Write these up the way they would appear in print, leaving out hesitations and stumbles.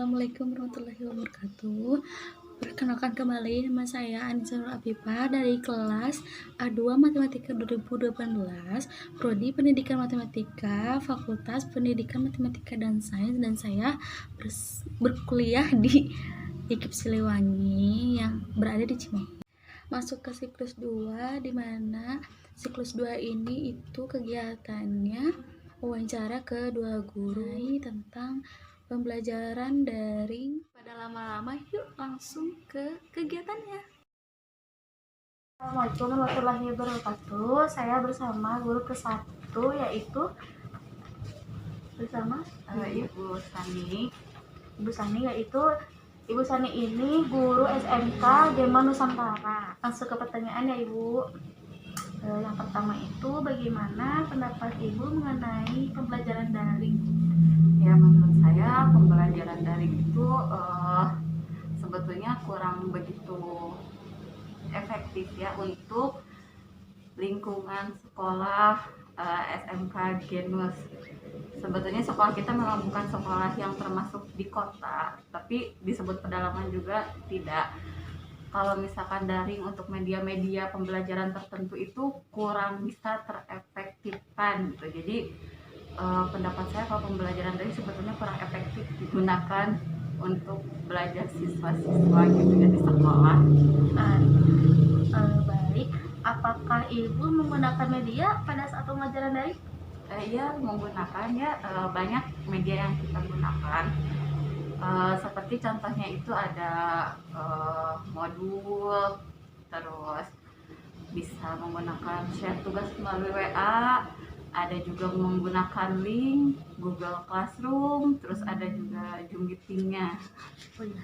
Assalamualaikum warahmatullahi wabarakatuh. Perkenalkan kembali nama saya Anissa Nur Afifah dari kelas A2 Matematika 2018, Prodi Pendidikan Matematika, Fakultas Pendidikan Matematika dan Sains, dan saya berkuliah di IKIP Siliwangi yang berada di Cimahi. Masuk ke siklus 2, di mana siklus 2 ini itu kegiatannya wawancara ke dua guru tentang pembelajaran daring. Pada lama-lama, yuk langsung ke kegiatannya. Assalamualaikum warahmatullahi wabarakatuh. Saya bersama guru ke-1 yaitu bersama Ibu Sani. Ibu Sani, yaitu Ibu Sani ini guru SMK Gema Nusantara. Langsung ke pertanyaan ya Ibu. Yang pertama itu, bagaimana pendapat Ibu mengenai pembelajaran daring? Ya, menurut saya pembelajaran daring itu sebetulnya kurang begitu efektif ya untuk lingkungan sekolah SMK Genus. Sebetulnya sekolah kita memang bukan sekolah yang termasuk di kota, tapi disebut pedalaman juga tidak. Kalau misalkan daring untuk media-media pembelajaran tertentu itu kurang bisa terefektifkan gitu. Jadi pendapat saya kalau pembelajaran daring sebetulnya kurang efektif digunakan untuk belajar siswa-siswa gitu ya di sekolah. Baik, apakah Ibu menggunakan media pada saat pembelajaran daring? Ya, menggunakan ya, banyak media yang kita gunakan. Seperti contohnya itu ada modul, terus bisa menggunakan share tugas melalui WA, ada juga menggunakan link Google Classroom, terus ada juga Zoom meetingnya.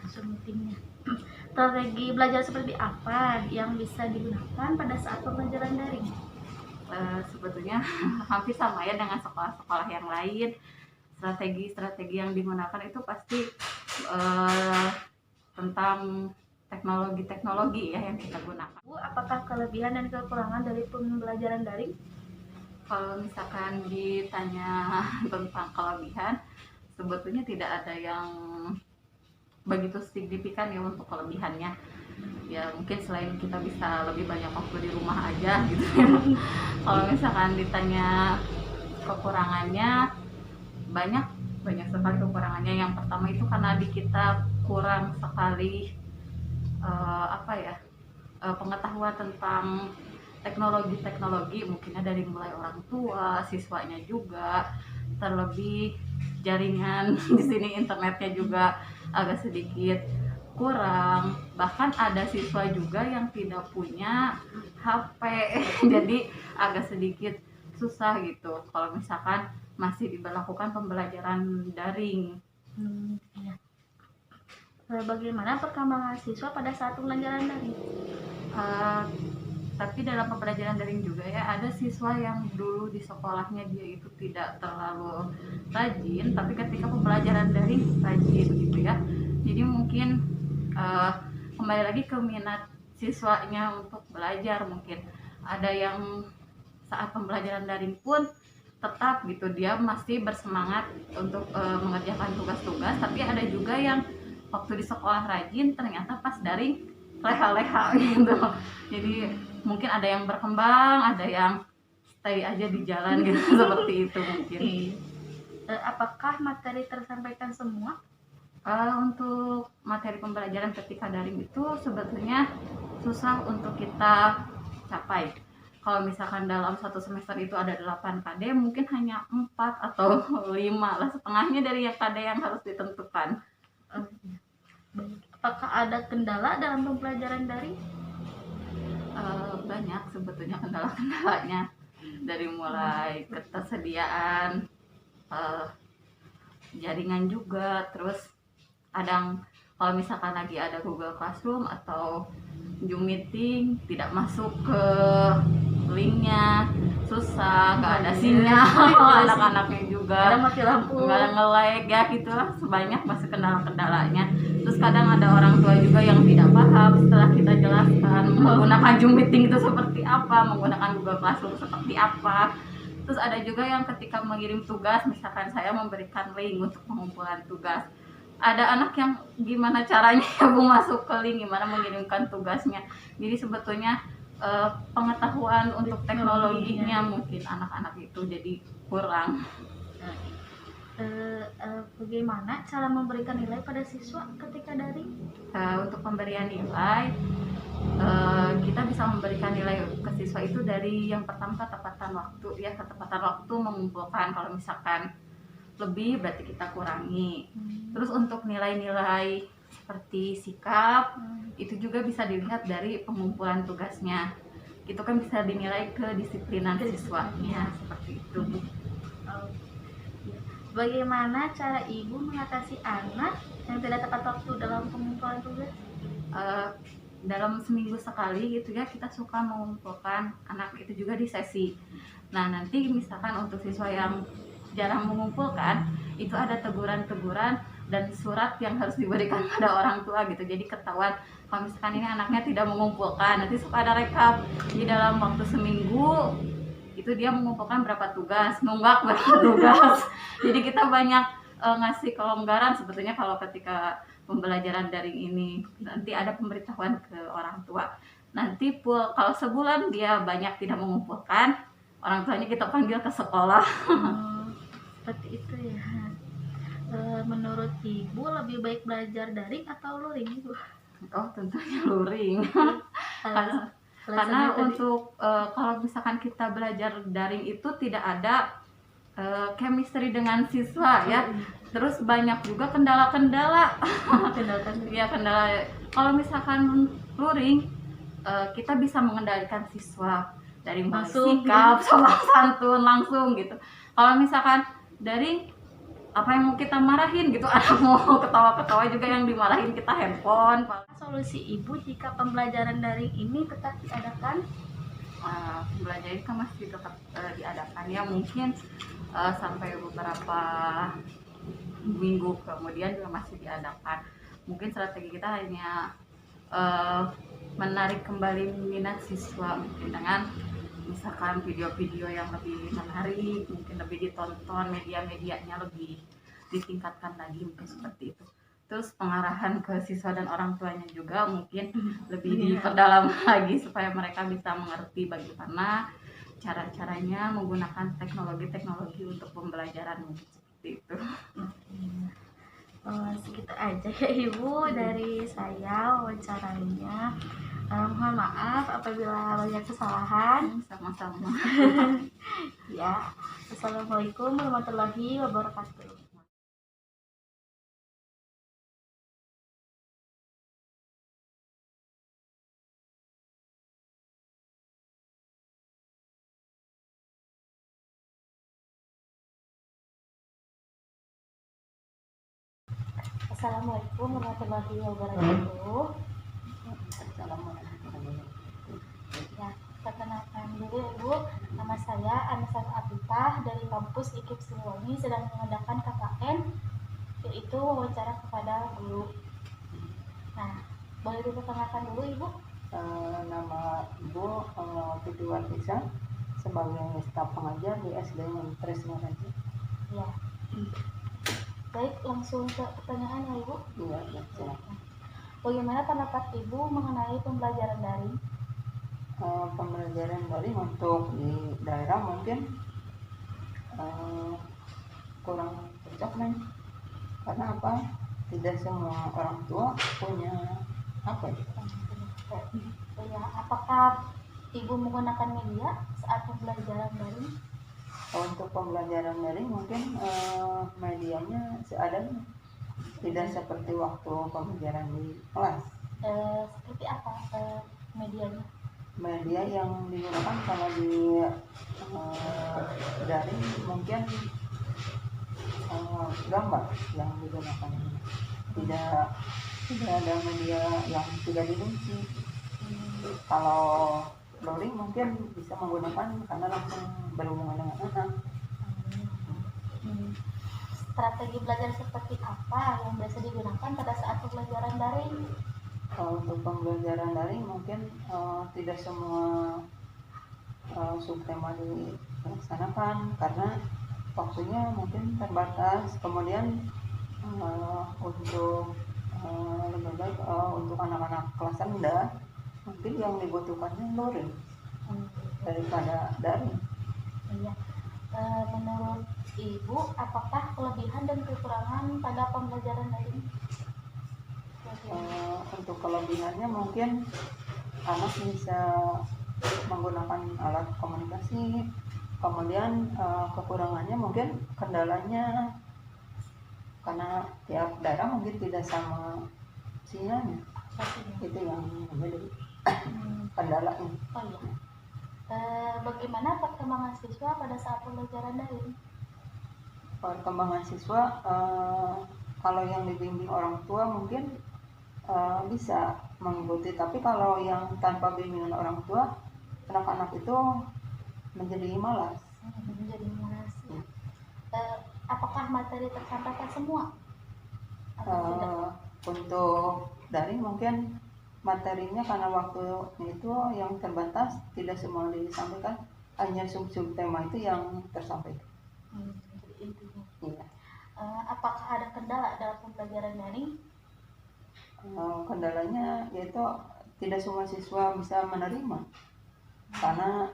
Zoom meetingnya. Strategi belajar seperti apa yang bisa digunakan pada saat pembelajaran daring? Sebetulnya hampir sama ya dengan sekolah-sekolah yang lain. Strategi-strategi yang digunakan itu pasti tentang teknologi-teknologi ya yang kita gunakan. Bu, apakah kelebihan dan kekurangan dari pembelajaran daring? Kalau misalkan ditanya tentang kelebihan, sebetulnya tidak ada yang begitu signifikan ya untuk kelebihannya. Ya mungkin selain kita bisa lebih banyak waktu di rumah aja gitu ya. Kalau misalkan ditanya kekurangannya, banyak sekali kekurangannya. Yang pertama itu karena di kita kurang sekali pengetahuan tentang teknologi, mungkinnya dari mulai orang tua, siswanya juga, terlebih jaringan di sini internetnya juga agak sedikit kurang. Bahkan ada siswa juga yang tidak punya HP jadi agak sedikit susah gitu kalau misalkan masih diberlakukan pembelajaran daring. Ya. Bagaimana perkembangan siswa pada saat pembelajaran daring? Tapi dalam pembelajaran daring juga ya, ada siswa yang dulu di sekolahnya dia itu tidak terlalu rajin, tapi ketika pembelajaran daring rajin gitu ya. Jadi mungkin kembali lagi ke minat siswanya untuk belajar. Mungkin ada yang saat pembelajaran daring pun tetap gitu dia masih bersemangat untuk mengerjakan tugas-tugas, tapi ada juga yang waktu di sekolah rajin ternyata pas daring leha-leha gitu. Jadi mungkin ada yang berkembang, ada yang stay aja di jalan gitu seperti itu mungkin. Apakah materi tersampaikan semua? Untuk materi pembelajaran ketika daring itu sebetulnya susah untuk kita capai. Kalau misalkan dalam satu semester itu ada 8 KD, mungkin hanya 4 atau 5 lah, setengahnya dari yang KD yang harus ditentukan. Apakah ada kendala dalam pembelajaran daring? Banyak sebetulnya kendala-kendalanya, dari mulai ketersediaan jaringan juga, terus kadang kalau misalkan lagi ada Google Classroom atau Zoom meeting tidak masuk ke linknya, susah, nggak ada sinyal, anak-anaknya juga Ada mati lampu, nggak nge-lag ya gitulah, sebanyak masih kendala-kendalanya. Terus kadang ada orang tua juga yang tidak paham setelah kita jelaskan menggunakan Zoom meeting itu seperti apa, menggunakan Google Classroom seperti apa. Terus ada juga yang ketika mengirim tugas, misalkan saya memberikan link untuk pengumpulan tugas, ada anak yang gimana caranya ya Bu masuk ke link, gimana mengirimkan tugasnya. Jadi sebetulnya pengetahuan untuk teknologinya mungkin anak-anak itu jadi kurang. Bagaimana cara memberikan nilai pada siswa ketika daring? Untuk pemberian nilai, kita bisa memberikan nilai ke siswa itu dari yang pertama ketepatan waktu ya, ketepatan waktu mengumpulkan. Kalau misalkan lebih berarti kita kurangi. Terus untuk nilai-nilai seperti sikap itu juga bisa dilihat dari pengumpulan tugasnya. Itu kan bisa dinilai kedisiplinan siswanya seperti itu. Bagaimana cara ibu mengatasi anak yang tidak tepat waktu dalam pengumpulan tugas? Dalam seminggu sekali gitu ya, kita suka mengumpulkan anak itu juga di sesi. Nah nanti misalkan untuk siswa yang jarang mengumpulkan, itu ada teguran-teguran dan surat yang harus diberikan pada orang tua gitu. Jadi ketahuan kalau misalkan ini anaknya tidak mengumpulkan, nanti suka ada rekap di dalam waktu seminggu itu dia mengumpulkan berapa tugas, nunggak berapa tugas. Jadi kita banyak ngasih kelonggaran sebetulnya kalau ketika pembelajaran daring ini. Nanti ada pemberitahuan ke orang tua. Nanti kalau sebulan dia banyak tidak mengumpulkan, orang tuanya kita panggil ke sekolah. Seperti itu ya. Menurut ibu lebih baik belajar daring atau luring ibu? Oh tentunya luring. Karena untuk kalau misalkan kita belajar daring itu tidak ada chemistry dengan siswa ya. Terus banyak juga kendala-kendala. Ya kendala. Kalau misalkan luring, kita bisa mengendalikan siswa dari mulai sikap, sopan santun langsung gitu. Kalau misalkan daring, apa yang mau kita marahin gitu, anak mau ketawa-ketawa juga yang dimarahin kita handphone. Solusi ibu jika pembelajaran daring ini tetap diadakan? Pembelajaran kan masih tetap diadakan ya, mungkin sampai beberapa minggu kemudian juga masih diadakan. Mungkin strategi kita hanya menarik kembali minat siswa mungkin dengan misalkan video-video yang lebih menarik, mungkin lebih ditonton, media-medianya lebih ditingkatkan lagi, mungkin seperti itu. Terus pengarahan ke siswa dan orang tuanya juga mungkin lebih diperdalam lagi supaya mereka bisa mengerti bagaimana cara-caranya menggunakan teknologi-teknologi untuk pembelajaran, mungkin seperti itu. Segitu aja ya ibu dari saya wawancaranya. Mohon maaf apabila banyak kesalahan. Sama-sama. Ya, assalamualaikum warahmatullahi wabarakatuh. Assalamualaikum warahmatullahi wabarakatuh. Ya, perkenalkan dulu ibu, nama saya Anissa Abitah dari kampus IKIP Siliwangi, sedang mengadakan KKN, yaitu wawancara kepada guru. Nah, boleh diperkenalkan dulu ibu? Nama ibu Titi Wartisa sebagai staf pengajar di SD Tresna Raja. Ya. Baik, langsung ke pertanyaan ya ibu. Iya, silakan. Bagaimana pendapat ibu mengenai pembelajaran daring? Pembelajaran daring untuk di daerah mungkin kurang cocok nih. Karena apa? Tidak semua orang tua punya apa ya? Ya, apakah ibu menggunakan media saat pembelajaran daring? Untuk pembelajaran daring mungkin medianya seadanya, tidak seperti waktu pembelajaran di kelas. Seperti apa medianya? Media yang digunakan kalau di daring mungkin gambar yang digunakan, tidak ada media yang tidak dikunci. Kalau luring mungkin bisa menggunakan karena langsung berhubungan dengan anak. Strategi belajar seperti apa yang biasa digunakan pada saat pembelajaran daring? Untuk pembelajaran daring mungkin tidak semua subtema dilaksanakan karena waktunya mungkin terbatas. Kemudian Untuk lebih baik untuk anak-anak kelas rendah mungkin yang dibutuhkannya luring daripada daring. Iya. Menurut Ibu, apakah kelebihan dan kekurangan pada pembelajaran daring? Untuk kelebihannya mungkin anak bisa menggunakan alat komunikasi, kemudian kekurangannya mungkin kendalanya karena tiap daerah mungkin tidak sama sinyalnya, itu yang menjadi kendalanya. Oh iya. Bagaimana perkembangan siswa pada saat pembelajaran daring? Perkembangan siswa kalau yang dibimbing orang tua mungkin bisa mengikuti, tapi kalau yang tanpa bimbingan orang tua, anak-anak itu menjadi malas. Menjadi malas. Apakah materi tersampaikan semua? Untuk daring mungkin materinya karena waktu itu yang terbatas, tidak semua disampaikan, hanya sub-sub tema itu yang tersampaikan. Iya. Apakah ada kendala dalam pembelajaran daring? Kendalanya yaitu tidak semua siswa bisa menerima karena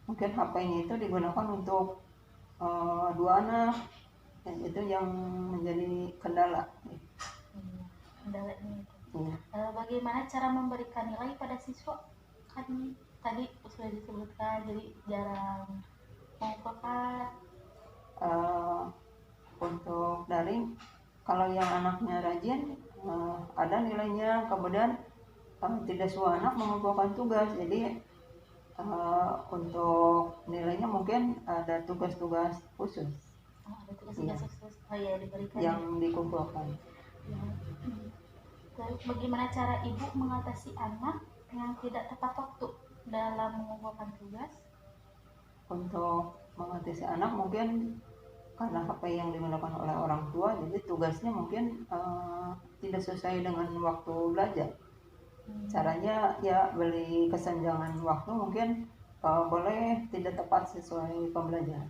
mungkin HP-nya itu digunakan untuk 2 anak, dan itu yang menjadi kendala. Kendalanya itu. Iya. Bagaimana cara memberikan nilai pada siswa? Kan tadi sudah disebutkan, jadi jarang mengumpulkan. Untuk daring, kalau yang anaknya rajin ada nilainya, kemudian tidak semua anak mengumpulkan tugas, jadi untuk nilainya mungkin ada tugas-tugas khusus. Ada tugas-tugas khusus diberikan yang dikumpulkan. Ya. Terus bagaimana cara ibu mengatasi anak yang tidak tepat waktu dalam mengumpulkan tugas? Untuk mengatasi anak mungkin karena HP yang digunakan oleh orang tua, jadi tugasnya mungkin tidak sesuai dengan waktu belajar. Caranya ya beli kesenjangan waktu, mungkin boleh tidak tepat sesuai pembelajaran.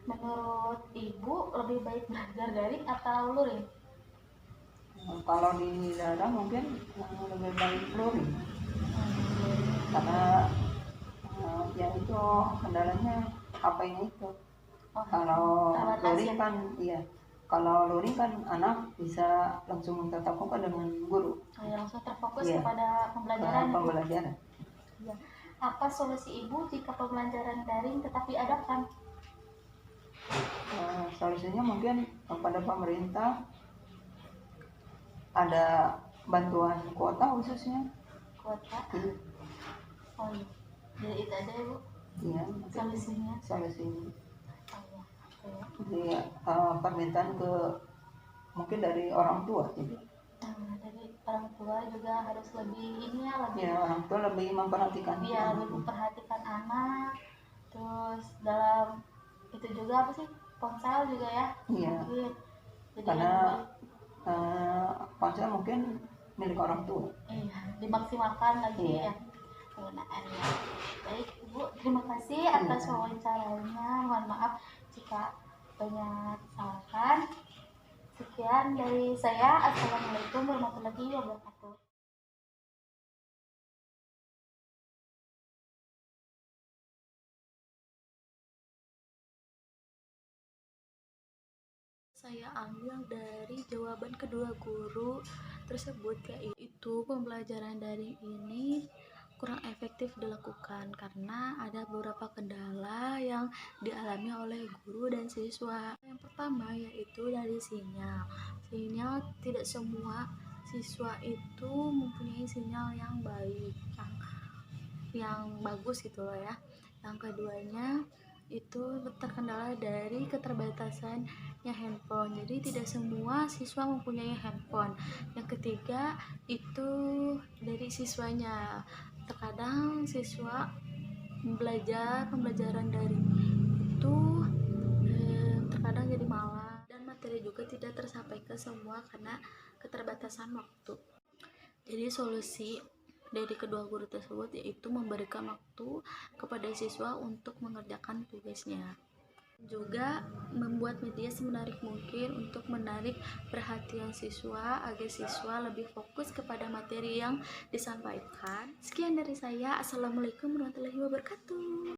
Menurut ibu lebih baik belajar daring atau luring? Kalau di daerah mungkin lebih baik luring, karena ya itu kendalanya HP-nya itu. Kalau luring kan iya, kalau luring kan anak bisa langsung tatap muka dengan guru. Langsung terfokus kepada pembelajaran. Ya. Apa solusi ibu jika pembelajaran daring tetap diadakan? Solusinya mungkin kepada pemerintah ada bantuan kuota khususnya. Kuota? Iya. Oh iya. Jadi itu aja ibu? Iya. Solusinya? Jadi permintaan ke mungkin dari orang tua, jadi dari orang tua juga harus lebih orang tua lebih memperhatikan. Iya, lebih memperhatikan anak. Terus dalam itu juga apa sih, ponsel juga ya? Iya. Jadi karena ponsel mungkin milik orang tua. Iya, dimaksimalkan lagi ya penggunaannya. Baik ibu, terima kasih atas wawancaranya. Mohon maaf jika banyak kesalahan. Sekian dari saya. Assalamualaikum warahmatullahi wabarakatuh. Saya ambil dari jawaban kedua guru tersebut, yaitu pembelajaran daring ini kurang efektif dilakukan karena ada beberapa kendala yang dialami oleh guru dan siswa. Yang pertama yaitu dari sinyal. Sinyal, tidak semua siswa itu mempunyai sinyal yang baik, yang bagus gitu loh ya. Yang keduanya itu terkendala dari keterbatasannya handphone, jadi tidak semua siswa mempunyai handphone. Yang ketiga itu dari siswanya, terkadang siswa belajar pembelajaran daring itu terkadang jadi malas, dan materi juga tidak tersampaikan ke semua karena keterbatasan waktu. Jadi solusi dari kedua guru tersebut yaitu memberikan waktu kepada siswa untuk mengerjakan tugasnya. juga membuat media semenarik mungkin untuk menarik perhatian siswa agar siswa lebih fokus kepada materi yang disampaikan. Sekian dari saya. Assalamualaikum warahmatullahi wabarakatuh.